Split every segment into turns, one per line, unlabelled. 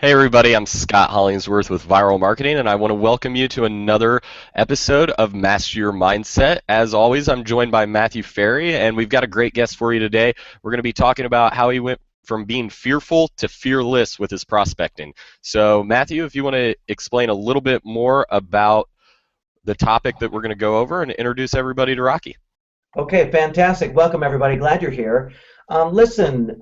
Hey everybody, I'm Scott Hollingsworth with Viral Marketing, and I want to welcome you to another episode of Master Your Mindset. As always, I'm joined by Matthew Ferry, and we've got a great guest for you today. We're going to be talking about how he went from being fearful to fearless with his prospecting. So, Matthew, if you want to explain a little bit more about the topic that we're going to go over and introduce everybody to Rocky.
Okay, fantastic. Welcome, everybody. Glad you're here. Listen,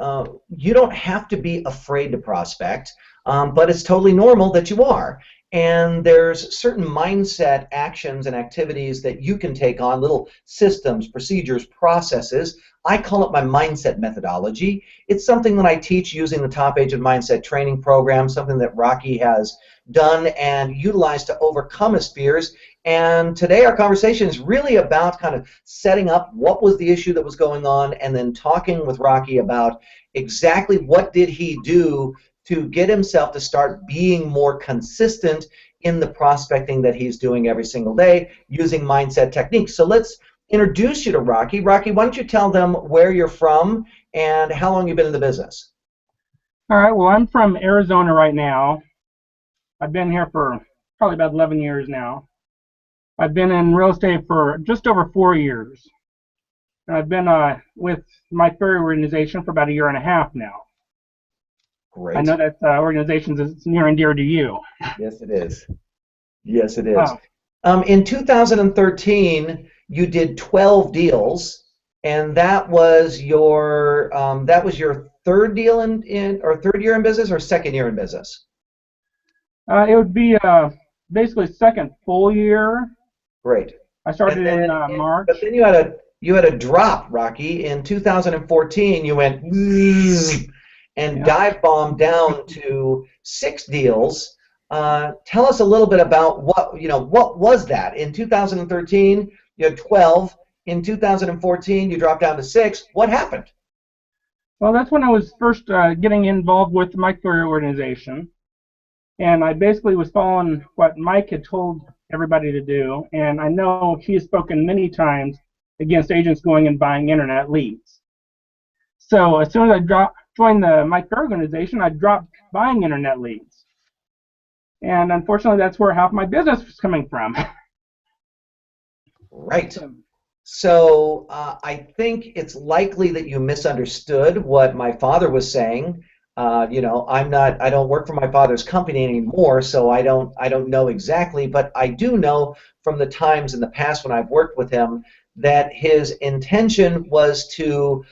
you don't have to be afraid to prospect, but it's totally normal that you are. And there's certain mindset actions and activities that you can take on, little systems, procedures, processes. I call it my mindset methodology. It's something that I teach using the Top Agent Mindset training program, something that Rocky has done and utilized to overcome his fears. And today our conversation is really about kind of setting up what was the issue that was going on and then talking with Rocky about exactly what did he do to get himself to start being more consistent in the prospecting that he's doing every single day using mindset techniques. So let's introduce you to Rocky. Rocky, why don't you tell them where you're from and how long you've been in the business?
All right, well, I'm from Arizona right now. I've been here for probably about 11 years now. I've been in real estate for just over 4 years. And I've been with my Ferry organization for about a year and a half now.
Great.
I know that organization is near and dear to you.
Yes, it is. Yes, it is.
Oh.
In 2013, you did 12 deals, and that was your third deal or third year in business or second year in business?
It would be basically second full year.
Great.
I started in March.
But then you had a drop, Rocky. In 2014, you went and dive bombed down to 6 deals. Tell us a little bit about what was that? In 2013, you had 12. In 2014, you dropped down to 6. What happened?
Well, that's when I was first getting involved with my Ferry organization. And I basically was following what Mike had told everybody to do. And I know he has spoken many times against agents going and buying internet leads. So as soon as I joined the Mike Ferry organization, I dropped buying internet leads. And unfortunately, that's where half my business was coming from.
Right. So I think it's likely that you misunderstood what my father was saying. I don't work for my father's company anymore, so I don't know exactly, but I do know from the times in the past when I've worked with him that his intention was to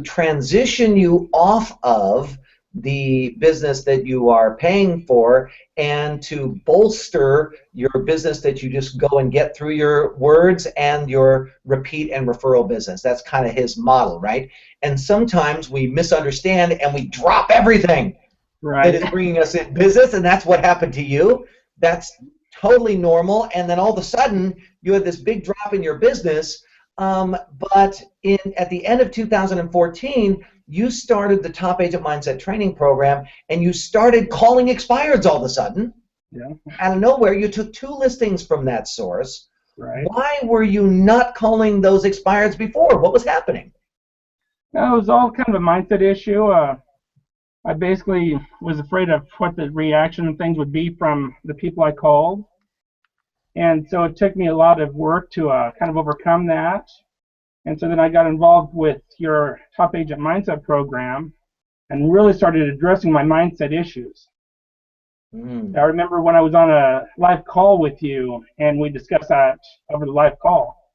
transition you off of the business that you are paying for and to bolster your business that you just go and get through your words and your repeat and referral business. That's kind of his model, right? And sometimes we misunderstand and we drop everything that is bringing us in business, and that's what happened to you. That's totally normal, and then all of a sudden you had this big drop in your business, but at the end of 2014, you started the Top Agent Mindset training program, and you started calling expireds all of a sudden.
Yeah.
Out of nowhere, you took 2 listings from that source.
Right.
Why were you not calling those expireds before? What was happening?
It was all kind of a mindset issue. I basically was afraid of what the reaction and things would be from the people I called. And so it took me a lot of work to kind of overcome that. And so then I got involved with your Top Agent Mindset program and really started addressing my mindset issues. I remember when I was on a live call with you and we discussed that over the live call.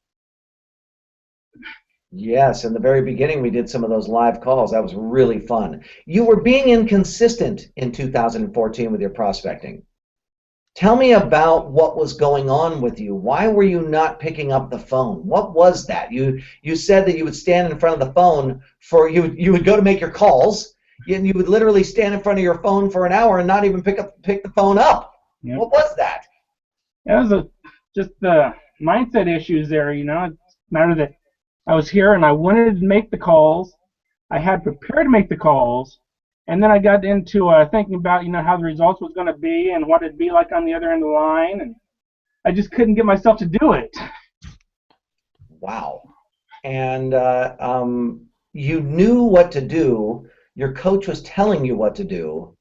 Yes, in the very beginning we did some of those live calls. That was really fun. You were being inconsistent in 2014 with your prospecting. Tell me about what was going on with you. Why were you not picking up the phone? What was that? You said that you would stand in front of the phone you would go to make your calls, and you would literally stand in front of your phone for an hour and not even pick the phone up. Yep. What was that?
It was just the mindset issues there. It's a matter that I was here and I wanted to make the calls. I had prepared to make the calls. And then I got into thinking about, how the results was going to be and what it'd be like on the other end of the line, and I just couldn't get myself to do it.
Wow. And you knew what to do. Your coach was telling you what to do,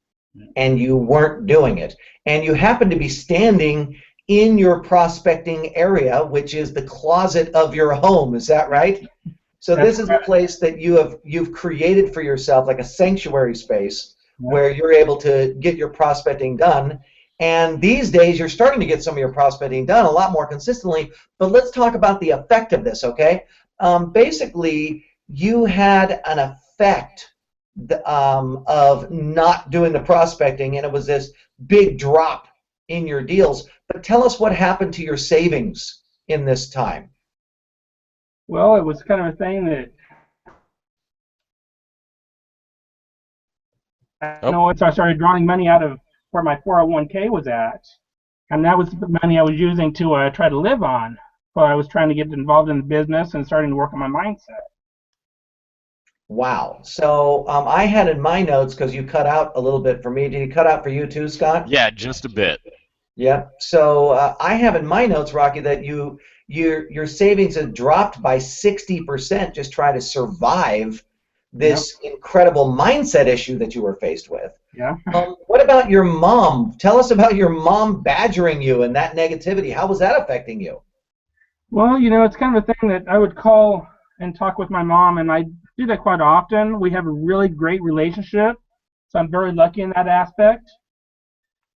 and you weren't doing it. And you happen to be standing in your prospecting area, which is the closet of your home. Is that right? So
That's
this is a
correct.
place that you've created for yourself, like a sanctuary space
Yeah.
where you're able to get your prospecting done. And these days, you're starting to get some of your prospecting done a lot more consistently. But let's talk about the effect of this, okay? Basically, you had an effect of not doing the prospecting, and it was this big drop in your deals. But tell us what happened to your savings in this time.
Well, it was kind of a thing that I
Oh,
know. So I started drawing money out of where my 401k was at, and that was the money I was using to try to live on. So I was trying to get involved in the business and starting to work on my mindset.
Wow. So I had in my notes, because you cut out a little bit for me. Did you cut out for you too, Scott?
yeah, just a bit.
Yeah. So I have in my notes, Rocky, that your savings had dropped by 60% just trying to survive
Yep.
this incredible mindset issue that you were faced with.
Yeah.
What about your mom? Tell us about your mom badgering you and that negativity. How was that affecting you?
Well, it's kind of a thing that I would call and talk with my mom, and I do that quite often. We have a really great relationship, so I'm very lucky in that aspect.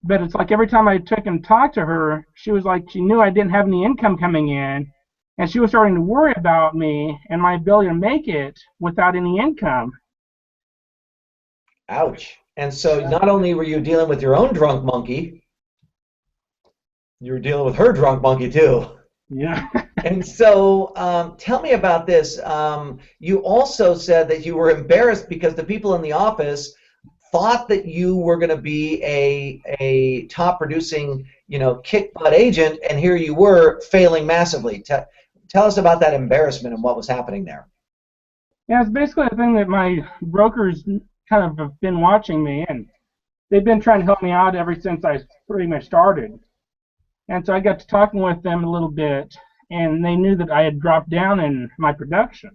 But it's like every time I took and talked to her, she was like, she knew I didn't have any income coming in, and she was starting to worry about me and my ability to make it without any income.
Ouch. And so not only were you dealing with your own drunk monkey, you were dealing with her drunk monkey too.
Yeah.
And so tell me about this. You also said that you were embarrassed because the people in the office thought that you were going to be a top producing, kick butt agent, and here you were failing massively. Tell us about that embarrassment and what was happening there.
Yeah, it's basically a thing that my brokers kind of have been watching me, and they've been trying to help me out ever since I pretty much started. And so I got to talking with them a little bit, and they knew that I had dropped down in my production.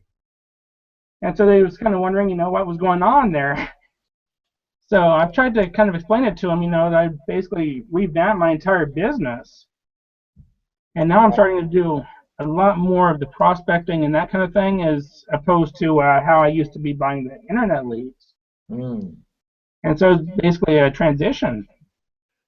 And so they was kind of wondering, what was going on there. So I've tried to kind of explain it to them, that I basically revamped my entire business. And now I'm starting to do a lot more of the prospecting and that kind of thing as opposed to how I used to be buying the internet leads.
Mm.
And so it's basically a transition.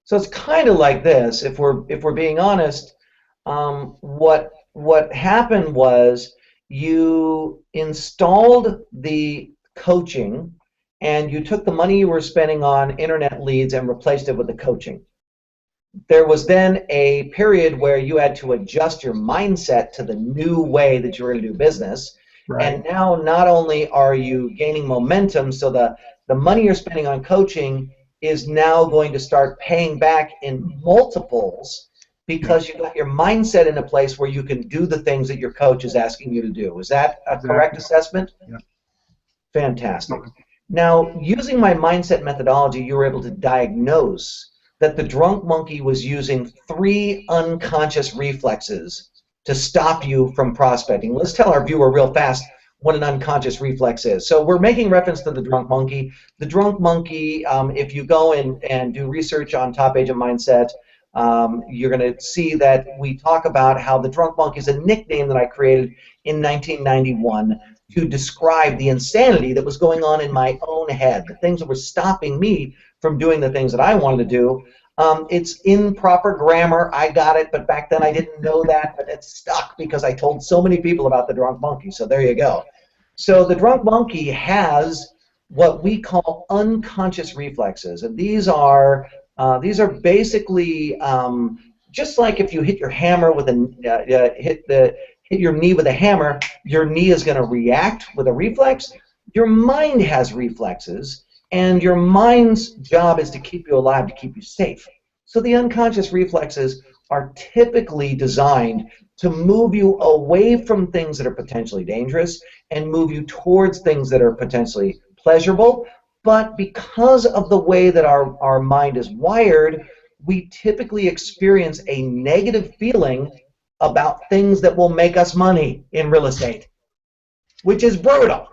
So it's kind of like this. If we're being honest, what happened was you installed the coaching, and you took the money you were spending on internet leads and replaced it with the coaching. There was then a period where you had to adjust your mindset to the new way that you were going to do business.
Right.
And now not only are you gaining momentum, so the money you're spending on coaching is now going to start paying back in multiples because you got your mindset in a place where you can do the things that your coach is asking you to do. Is that a correct assessment?
Yeah.
Fantastic. Now, using my mindset methodology, you were able to diagnose that the drunk monkey was using 3 unconscious reflexes to stop you from prospecting. Let's tell our viewer real fast what an unconscious reflex is. So we're making reference to the drunk monkey. The drunk monkey, if you go and do research on Top Agent Mindset, you're going to see that we talk about how the drunk monkey is a nickname that I created in 1991 to describe the insanity that was going on in my own head, the things that were stopping me from doing the things that I wanted to do. It's improper grammar. I got it, but back then I didn't know that, but it stuck because I told so many people about the drunk monkey. So there you go. So the drunk monkey has what we call unconscious reflexes, and these are basically just like if you hit your hammer with hit your knee with a hammer, your knee is going to react with a reflex. Your mind has reflexes, and your mind's job is to keep you alive, to keep you safe. So the unconscious reflexes are typically designed to move you away from things that are potentially dangerous and move you towards things that are potentially pleasurable. But because of the way that our mind is wired, we typically experience a negative feeling about things that will make us money in real estate, which is brutal.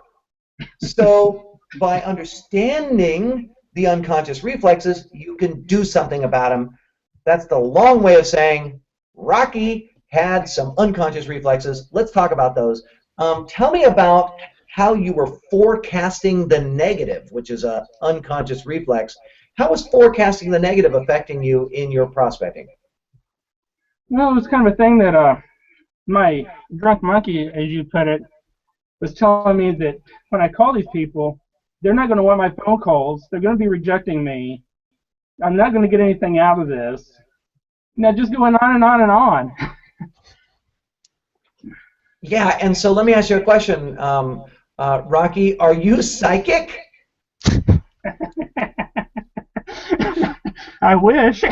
So by understanding the unconscious reflexes, you can do something about them. That's the long way of saying Rocky had some unconscious reflexes. Let's talk about those. Tell me about how you were forecasting the negative, which is an unconscious reflex. How was forecasting the negative affecting you in your prospecting?
Well, it was kind of a thing that my drunk monkey, as you put it, was telling me that when I call these people, they're not going to want my phone calls. They're going to be rejecting me. I'm not going to get anything out of this. Just going on and on and on.
Yeah, and so let me ask you a question, Rocky. Are you psychic?
I wish.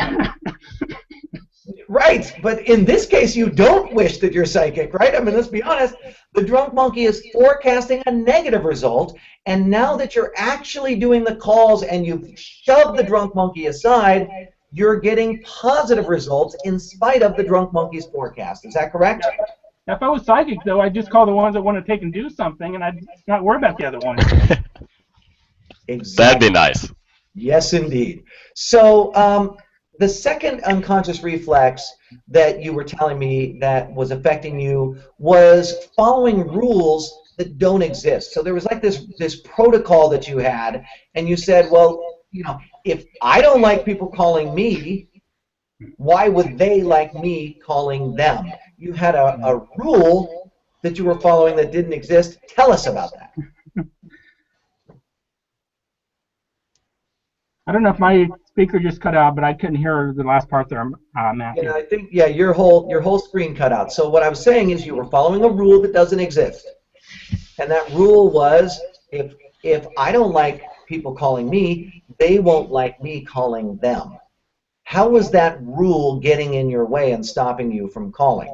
Right, but in this case, you don't wish that you're psychic, right? I mean, let's be honest. The drunk monkey is forecasting a negative result, and now that you're actually doing the calls and you've shoved the drunk monkey aside, you're getting positive results in spite of the drunk monkey's forecast. Is that correct?
If I was psychic, though, I'd just call the ones that want to take and do something, and I'd not worry about the other ones.
Exactly.
That'd be nice.
Yes, indeed. So the second unconscious reflex that you were telling me that was affecting you was following rules that don't exist. So there was like this protocol that you had, and you said, well, if I don't like people calling me, why would they like me calling them? You had a rule that you were following that didn't exist. Tell us about that.
I don't know if my speaker just cut out, but I couldn't hear the last part there, Matthew.
Yeah, I think your whole screen cut out. So what I was saying is you were following a rule that doesn't exist, and that rule was if I don't like people calling me, they won't like me calling them. How was that rule getting in your way and stopping you from calling?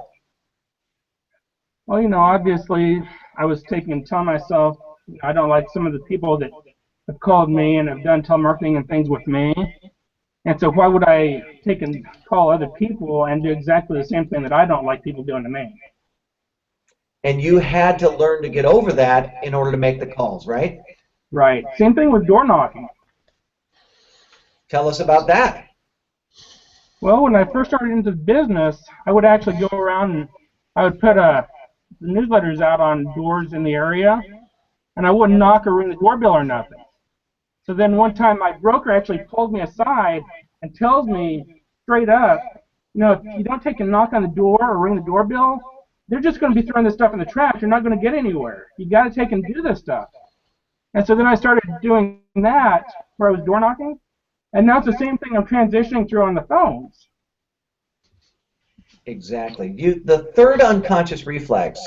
Well, obviously, I was telling myself I don't like some of the people that have called me and have done telemarketing and things with me. And so why would I take and call other people and do exactly the same thing that I don't like people doing to me?
And you had to learn to get over that in order to make the calls, right?
Right. Same thing with door knocking.
Tell us about that.
Well, when I first started into the business, I would actually go around and I would put newsletters out on doors in the area, and I wouldn't knock or ring the doorbell or nothing. So then one time my broker actually pulled me aside and tells me straight up, if you don't take a knock on the door or ring the doorbell, they're just going to be throwing this stuff in the trash. You're not going to get anywhere. You got to take and do this stuff. And so then I started doing that where I was door knocking, and now it's the same thing I'm transitioning through on the phones.
Exactly. The third unconscious reflex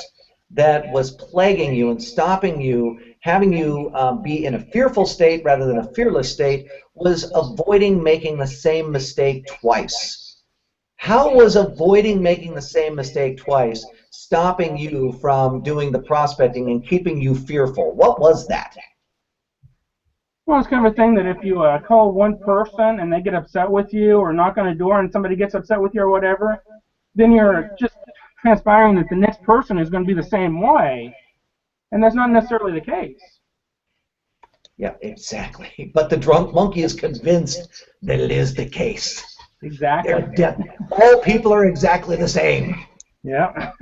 that was plaguing you and stopping you, having you be in a fearful state rather than a fearless state, was avoiding making the same mistake twice. How was avoiding making the same mistake twice stopping you from doing the prospecting and keeping you fearful? What was that?
Well, it's kind of a thing that if you call one person and they get upset with you, or knock on a door and somebody gets upset with you or whatever, then you're just transpiring that the next person is going to be the same way, and that's not necessarily the case.
Yeah, exactly. But the drunk monkey is convinced that it is the case.
Exactly.
All people are exactly the same.
Yeah.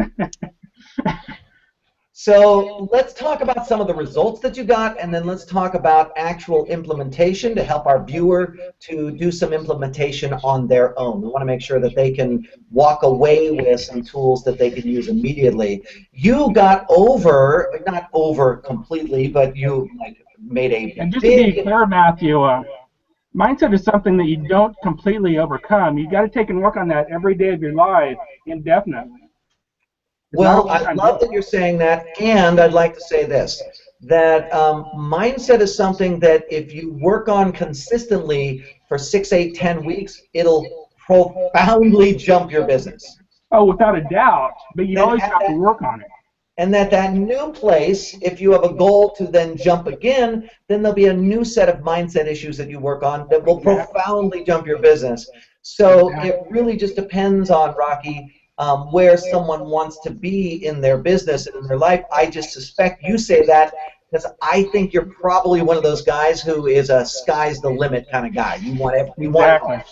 So let's talk about some of the results that you got, and then let's talk about actual implementation to help our viewer to do some implementation on their own. We want to make sure that they can walk away with some tools that they can use immediately. You got over, not over completely, but you made a
And just to be clear, Matthew, mindset is something that you don't completely overcome. You got to take and work on that every day of your life indefinitely.
Well, I love that you're saying that, and I'd like to say this, that mindset is something that if you work on consistently for 6, 8, 10 weeks, it'll profoundly jump your business.
Oh, without a doubt, but you always have to work on it.
And that new place, if you have a goal to then jump again, then there'll be a new set of mindset issues that you work on that will profoundly jump your business. So it really just depends on, Rocky, where someone wants to be in their business and in their life. I just suspect you say that because I think you're probably one of those guys who is a sky's the limit kind of guy. You want it all.
Exactly.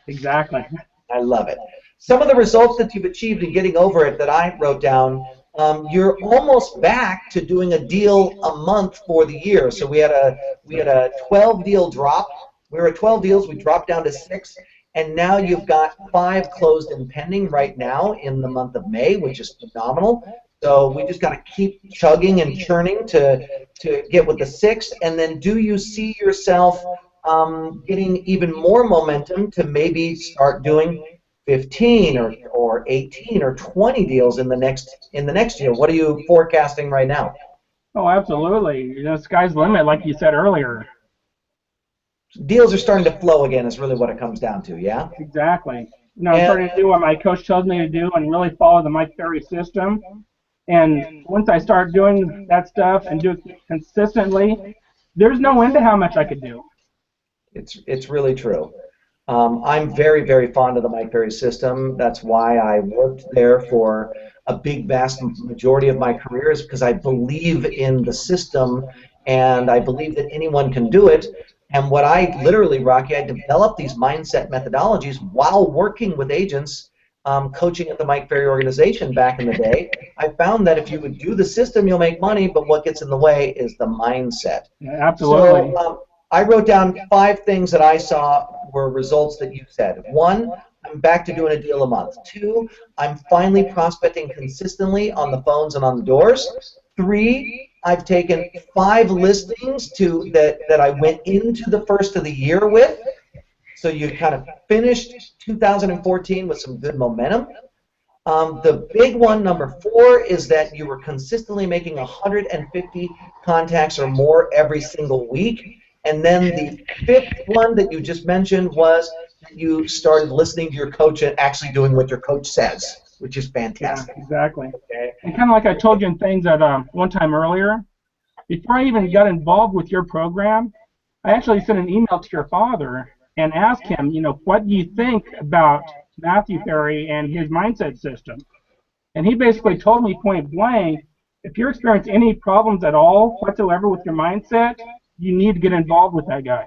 Exactly.
I love it. Some of the results that you've achieved in getting over it that I wrote down, you're almost back to doing a deal a month for the year. So we had a 12 deal drop. We were at 12 deals. We dropped down to 6, and now you've got 5 closed and pending right now in the month of May, which is phenomenal. So we just got to keep chugging and churning to get with the 6. And then, do you see yourself getting even more momentum to maybe start doing 15 or 18 or 20 deals in the next year? What are you forecasting right now?
Oh, absolutely. You know, sky's the limit, like you said earlier.
Deals are starting to flow again is really what it comes down to, yeah?
Exactly. You know, I'm starting to do what my coach tells me to do and really follow the Mike Ferry system. And once I start doing that stuff and do it consistently, there's no end to how much I could do.
It's really true. I'm very, very fond of the Mike Ferry system. That's why I worked there for a big, vast majority of my career, is because I believe in the system, and I believe that anyone can do it. And what I literally, Rocky, I developed these mindset methodologies while working with agents, coaching at the Mike Ferry organization back in the day. I found that if you would do the system, you'll make money, but what gets in the way is the mindset.
Yeah, absolutely.
So I wrote down 5 things that I saw were results that you said. 1, I'm back to doing a deal a month. 2, I'm finally prospecting consistently on the phones and on the doors. 3, I've taken 5 listings that I went into the first of the year with. So you kind of finished 2014 with some good momentum. The big one, number 4, is that you were consistently making 150 contacts or more every single week. And then the 5th one that you just mentioned was that you started listening to your coach and actually doing what your coach says, which is fantastic.
Yeah, exactly.
Okay.
And kind of like I told you in things that one time earlier, before I even got involved with your program, I actually sent an email to your father and asked him, you know, what do you think about Matthew Ferry and his mindset system? And he basically told me point blank, if you're experiencing any problems at all whatsoever with your mindset, you need to get involved with that guy.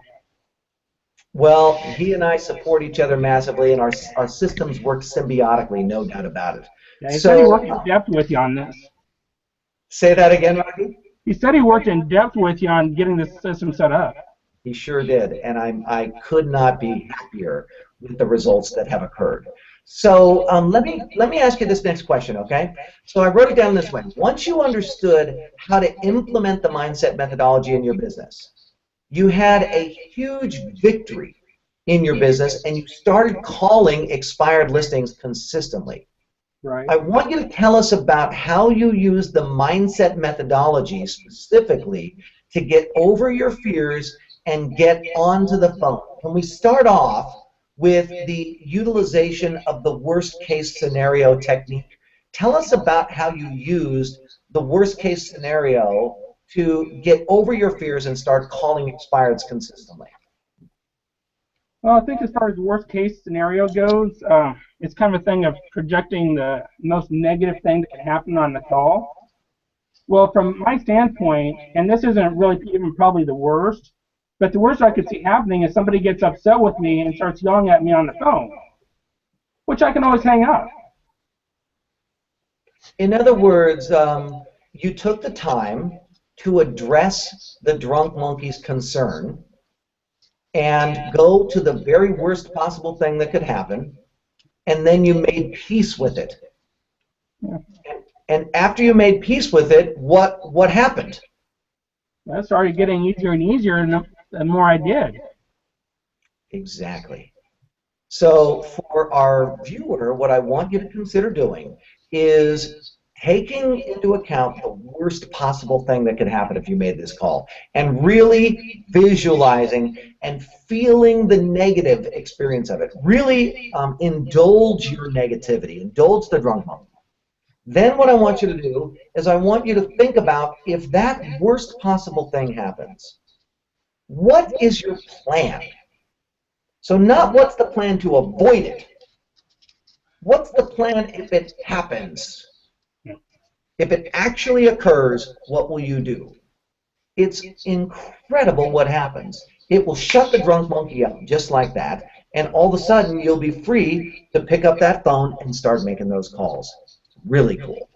Well, he and I support each other massively, and our systems work symbiotically, no doubt about it.
Yeah, he said he worked
So,
in depth with you on this.
say that again, Rocky?
He said he worked in depth with you on getting this system set up.
He sure did, and I could not be happier with the results that have occurred. So let me ask you this next question, okay? So I wrote it down this way. Once you understood how to implement the mindset methodology in your business, you had a huge victory in your business, and you started calling expired listings consistently.
Right.
I want you to tell us about how you use the mindset methodology specifically to get over your fears and get onto the phone. Can we start off with the utilization of the worst case scenario technique? Tell us about how you used the worst case scenario to get over your fears and start calling expireds consistently.
Well, I think as far as worst case scenario goes, it's kind of a thing of projecting the most negative thing that can happen on the call. Well, from my standpoint, and this isn't really even probably the worst, but the worst I could see happening is somebody gets upset with me and starts yelling at me on the phone, which I can always hang up.
In other words, you took the time to address the drunk monkey's concern and go to the very worst possible thing that could happen, and then you made peace with it.
Yeah.
And after you made peace with it, what happened?
That started getting easier and easier, and the more I did.
Exactly. So for our viewer, what I want you to consider doing is taking into account the worst possible thing that could happen if you made this call, and really visualizing and feeling the negative experience of it. Really indulge your negativity, indulge the drunk monkey. Then what I want you to do is I want you to think about, if that worst possible thing happens, what is your plan? So not what's the plan to avoid it. What's the plan if it happens? If it actually occurs, what will you do? It's incredible what happens. It will shut the drunk monkey up just like that, and all of a sudden you'll be free to pick up that phone and start making those calls. Really cool.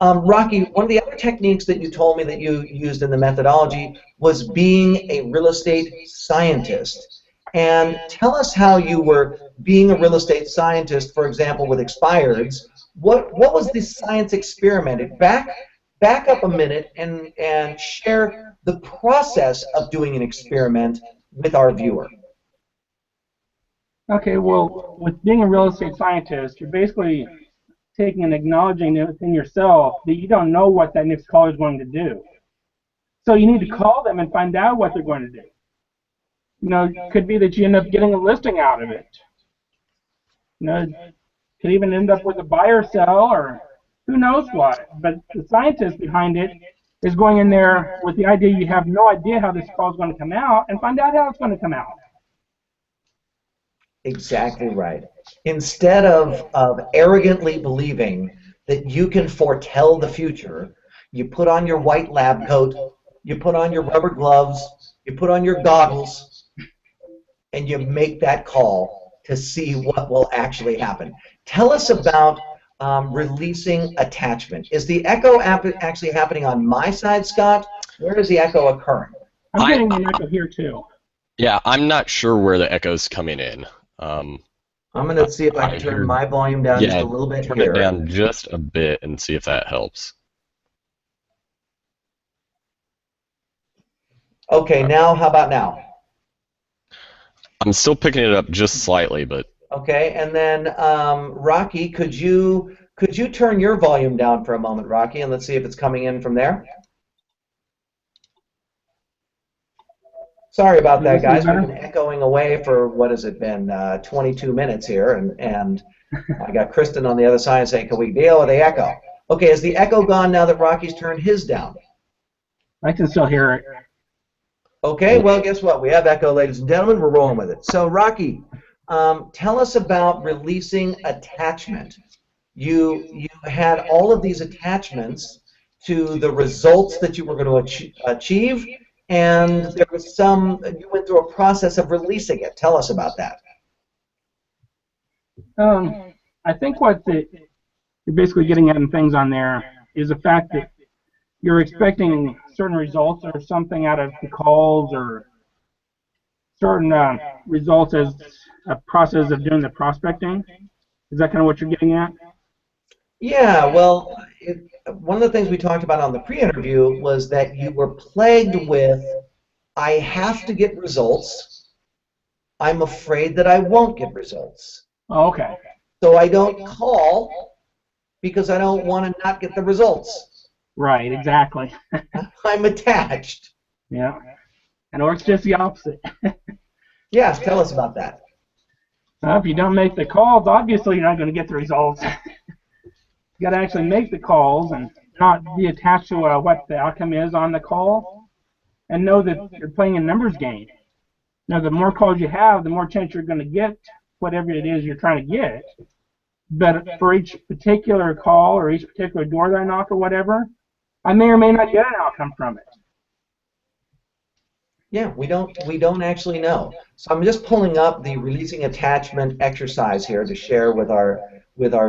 Rocky, one of the other techniques that you told me that you used in the methodology was being a real estate scientist. And tell us how you were being a real estate scientist, for example, with expireds. What was the science experiment? Back up a minute and share the process of doing an experiment with our viewer.
Okay, well, with being a real estate scientist, you're basically taking and acknowledging within yourself that you don't know what that next caller is going to do. So you need to call them and find out what they're going to do. You know, it could be that you end up getting a listing out of it. You know, it could even end up with a buy or sell, or who knows what. But the scientist behind it is going in there with the idea you have no idea how this call is going to come out, and find out how it's going to come out.
Exactly right. Instead of arrogantly believing that you can foretell the future, you put on your white lab coat, you put on your rubber gloves, you put on your goggles, and you make that call to see what will actually happen. Tell us about releasing attachment. Is the echo actually happening on my side, Scott? Where is the echo occurring?
I'm getting an echo here too.
Yeah, I'm not sure where the echo's coming in.
I'm going to see if I can turn my volume down just a little bit
turn
here.
it down just a bit and see if that helps.
Okay, now how about now?
I'm still picking it up just slightly, but
okay. And then Rocky, could you turn your volume down for a moment, Rocky, and let's see if it's coming in from there. Sorry about that, guys. We've been echoing away for, what has it been, 22 minutes here, and I got Kristen on the other side saying, can we deal with the echo? Okay, is the echo gone now that Rocky's turned his down?
I can still hear it.
Okay, well, guess what? We have echo, ladies and gentlemen. We're rolling with it. So, Rocky, tell us about releasing attachment. You had all of these attachments to the results that you were going to achieve, and there was you went through a process of releasing it. Tell us about that.
I think what you're basically getting at in things on there is the fact that you're expecting certain results or something out of the calls, or certain results as a process of doing the prospecting. Is that kind of what you're getting at?
Yeah, well, one of the things we talked about on the pre-interview was that you were plagued with, I have to get results. I'm afraid that I won't get results.
Oh, okay.
So I don't call because I don't want to not get the results.
Right, exactly.
I'm attached.
Yeah. And or it's just the opposite.
Yes, tell us about that.
Well, if you don't make the calls, obviously you're not going to get the results. You got to actually make the calls and not be attached to what the outcome is on the call, and know that you're playing a numbers game. Now, the more calls you have, the more chance you're going to get whatever it is you're trying to get. But for each particular call or each particular door that I knock or whatever, I may or may not get an outcome from it.
Yeah, we don't actually know. So I'm just pulling up the releasing attachment exercise here to share with our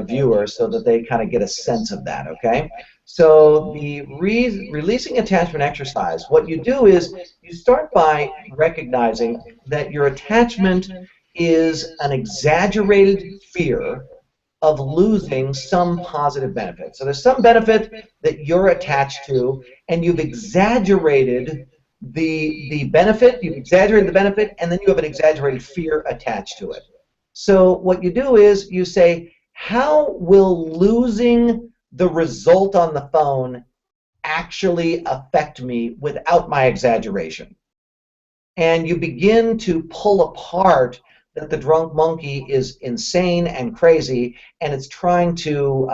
viewers so that they kind of get a sense of that, okay? So the releasing attachment exercise, what you do is you start by recognizing that your attachment is an exaggerated fear of losing some positive benefit. So there's some benefit that you're attached to, and you've exaggerated the benefit, and then you have an exaggerated fear attached to it. So what you do is you say, how will losing the result on the phone actually affect me without my exaggeration? And you begin to pull apart that the drunk monkey is insane and crazy, and it's trying to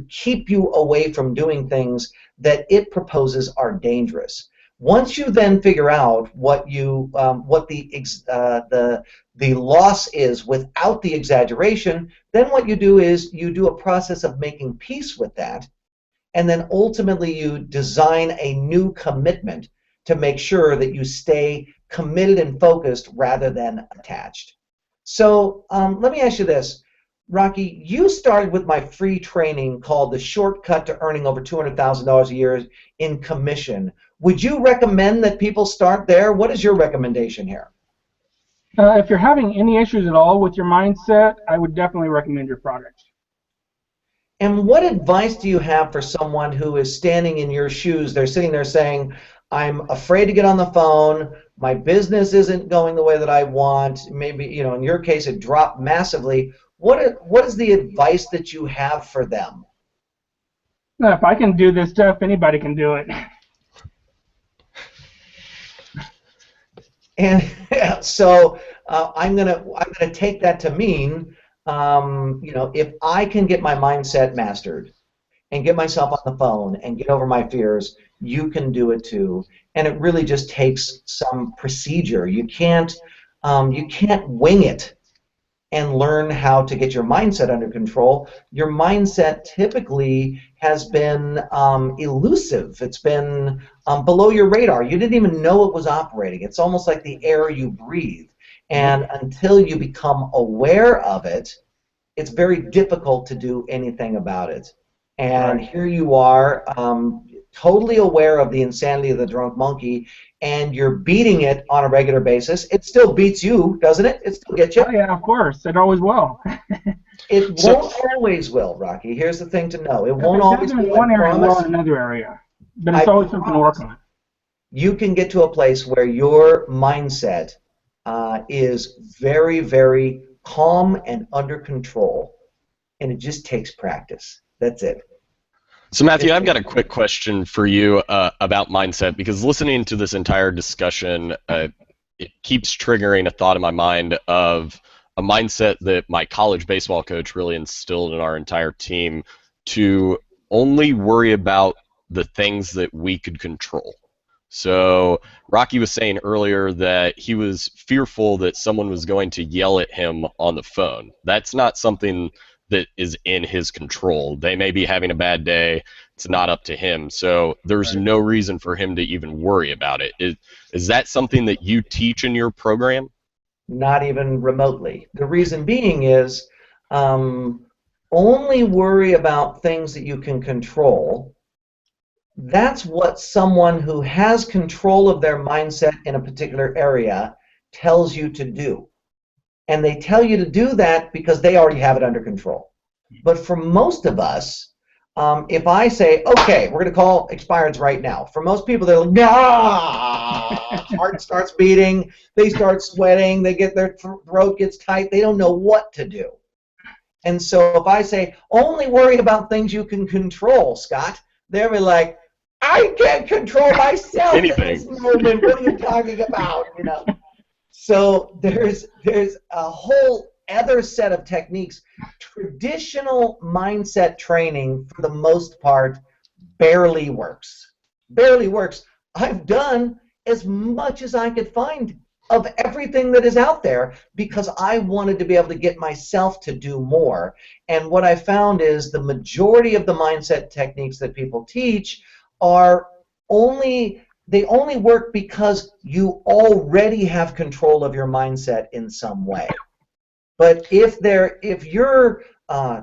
keep you away from doing things that it proposes are dangerous. Once you then figure out what the loss is without the exaggeration, then what you do is you do a process of making peace with that, and then ultimately you design a new commitment to make sure that you stay committed and focused rather than attached. So let me ask you this. Rocky, you started with my free training called The Shortcut to Earning Over $200,000 a Year in Commission. Would you recommend that people start there? What is your recommendation here?
If you're having any issues at all with your mindset, I would definitely recommend your product.
And what advice do you have for someone who is standing in your shoes? They're sitting there saying, I'm afraid to get on the phone. My business isn't going the way that I want. Maybe, in your case, it dropped massively. What is the advice that you have for them?
Now, if I can do this stuff, anybody can do it.
And so I'm gonna take that to mean, if I can get my mindset mastered and get myself on the phone and get over my fears, you can do it too. And it really just takes some procedure. You can't wing it and learn how to get your mindset under control. Your mindset typically has been elusive. It's been below your radar. You didn't even know it was operating. It's almost like the air you breathe. And until you become aware of it, it's very difficult to do anything about it. And here you are, totally aware of the insanity of the drunk monkey, and you're beating it on a regular basis. It still beats you, doesn't it? It still gets you.
Oh, yeah, of course. It always will.
It won't always will, Rocky. Here's the thing to know. It won't always will.
In one area, well, in another area. But it's always something to work on.
You can get to a place where your mindset is very, very calm and under control, and it just takes practice. That's it.
So Matthew, I've got a quick question for you about mindset, because listening to this entire discussion, it keeps triggering a thought in my mind of a mindset that my college baseball coach really instilled in our entire team, to only worry about the things that we could control. So Rocky was saying earlier that he was fearful that someone was going to yell at him on the phone. That's not something that is in his control. They may be having a bad day. It's not up to him. So there's no reason for him to even worry about it. Is that something that you teach in your program?
Not even remotely. The reason being is only worry about things that you can control. That's what someone who has control of their mindset in a particular area tells you to do. And they tell you to do that because they already have it under control. But for most of us, if I say, okay, we're going to call expireds right now, for most people, they're like, nah! Heart starts beating, they start sweating, their throat gets tight, they don't know what to do. And so if I say, only worry about things you can control, Scott, they'll be like, I can't control myself in this moment. What are you talking about? So there's a whole other set of techniques. Traditional mindset training, for the most part, barely works. Barely works. I've done as much as I could find of everything that is out there because I wanted to be able to get myself to do more. And what I found is the majority of the mindset techniques that people teach are they only work because you already have control of your mindset in some way. But if you're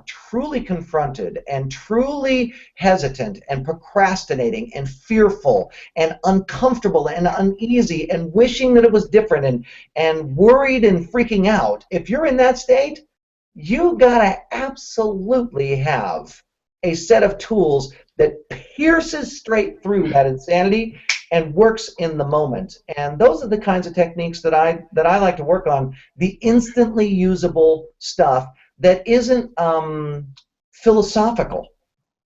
truly confronted and truly hesitant and procrastinating and fearful and uncomfortable and uneasy and wishing that it was different and worried and freaking out, if you're in that state, you gotta absolutely have a set of tools that pierces straight through that insanity and works in the moment. And those are the kinds of techniques that I like to work on, the instantly usable stuff that isn't philosophical,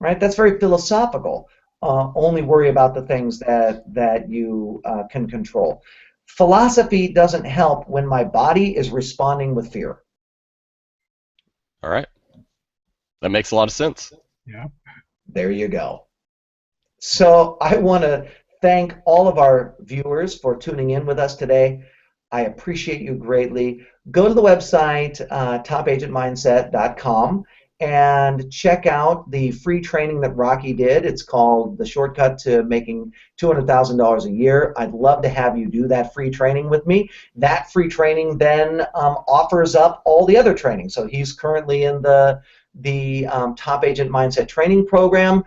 right? That's very philosophical. Only worry about the things that you can control. Philosophy doesn't help when my body is responding with fear.
All right. That makes a lot of sense.
Yeah.
There you go. So I want to thank all of our viewers for tuning in with us today. I appreciate you greatly. Go to the website, topagentmindset.com, and check out the free training that Rocky did. It's called The Shortcut to Making $200,000 a Year. I'd love to have you do that free training with me. That free training then offers up all the other training. So he's currently in the Top Agent Mindset Training Program.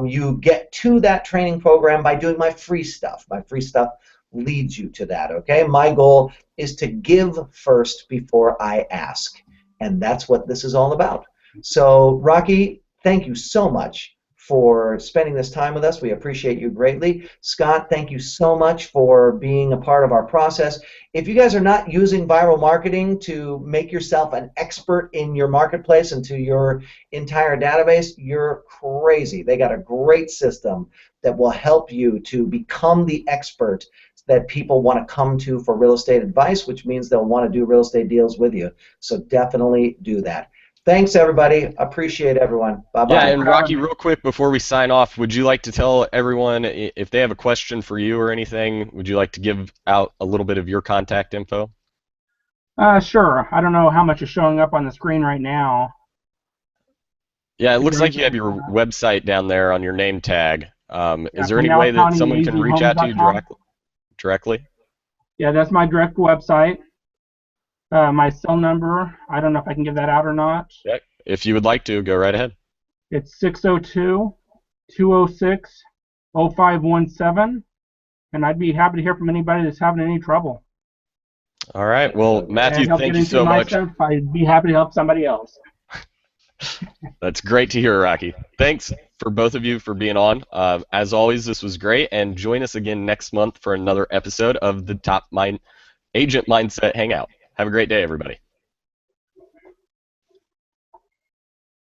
You get to that training program by doing my free stuff. My free stuff leads you to that, okay? My goal is to give first before I ask, and that's what this is all about. So, Rocky, thank you so much for spending this time with us. We appreciate you greatly. Scott, thank you so much for being a part of our process. If you guys are not using viral marketing to make yourself an expert in your marketplace and to your entire database, you're crazy. They got a great system that will help you to become the expert that people want to come to for real estate advice, which means they'll want to do real estate deals with you. So definitely do that. Thanks, everybody. Appreciate everyone. Bye-bye.
Yeah, and Rocky, real quick before we sign off, would you like to tell everyone if they have a question for you or anything, would you like to give out a little bit of your contact info?
Sure. I don't know how much is showing up on the screen right now.
Yeah, it looks like you have your website down there on your name tag. Is there any way that someone can reach out to you directly?
Yeah, that's my direct website. My cell number, I don't know if I can give that out or not.
Yeah, if you would like to, go right ahead.
It's 602-206-0517, and I'd be happy to hear from anybody that's having any trouble.
All right. Well, Matthew, thank you so much.
I'd be happy to help somebody else.
That's great to hear, Rocky. Thanks for both of you for being on. As always, this was great, and join us again next month for another episode of the Top Agent Mindset Hangout. Have a great day, everybody.